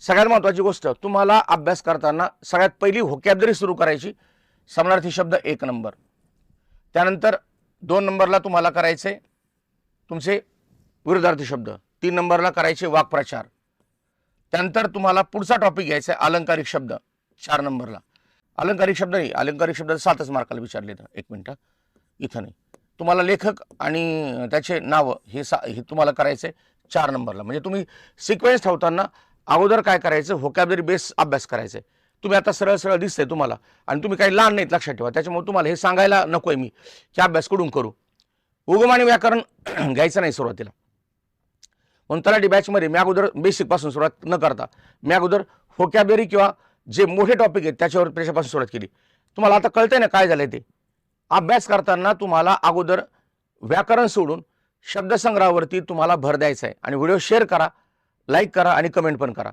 सगळ्यात महत्त्वाची गोष्ट, तुम्हाला अभ्यास करताना सगळ्यात पहिली व्होकॅब्युलरी सुरू करायची. समानार्थी शब्द 1 नंबर, त्यानंतर 2 नंबरला तुम्हाला करायचे तुमचे विरुद्धार्थी शब्द, 3 नंबरला करायचे वाक्प्रचार, त्यानंतर तुम्हाला पुढचा टॉपिक घ्यायचा आहे अलंकारिक शब्द 4 नंबरला. अलंकारिक शब्द नाही, अलंकारिक शब्द 7च मार्काला विचारले तर 1 मिनिट इथं नाही. तुम्हाला लेखक आणि त्याचे नाव हे तुम्हाला करायचे 4 नंबरला. म्हणजे तुम्ही सिक्वेन्स ठेवताना अगोदर काय करायचं, व्होकॅब्युलरी बेस अभ्यास करायचा आहे. तुम्ही आता सरळ सरळ दिसतंय तुम्हाला आणि तुम्ही काही लहान नाहीत, लक्षात ठेवा. त्याच्यामुळे तुम्हाला हे सांगायला नको आहे मी की अभ्यास कुठून करू. उगम आणि व्याकरण घ्यायचं नाही सुरुवातीला. म्हणून तलाठी बॅचमध्ये मी अगोदर बेसिकपासून सुरुवात न करता मी अगोदर व्होकॅब्युलरी किंवा जे मोठे टॉपिक आहेत त्याच्यापासून सुरुवात केली. तुम्हाला आता कळतंय ना काय झालंय ते. अभ्यास करताना तुम्हाला अगोदर व्याकरण सोडून शब्दसंग्रहावरती तुम्हाला भर द्यायचा आहे. आणि व्हिडिओ शेअर करा, लाईक करा आणि कमेंट पण करा.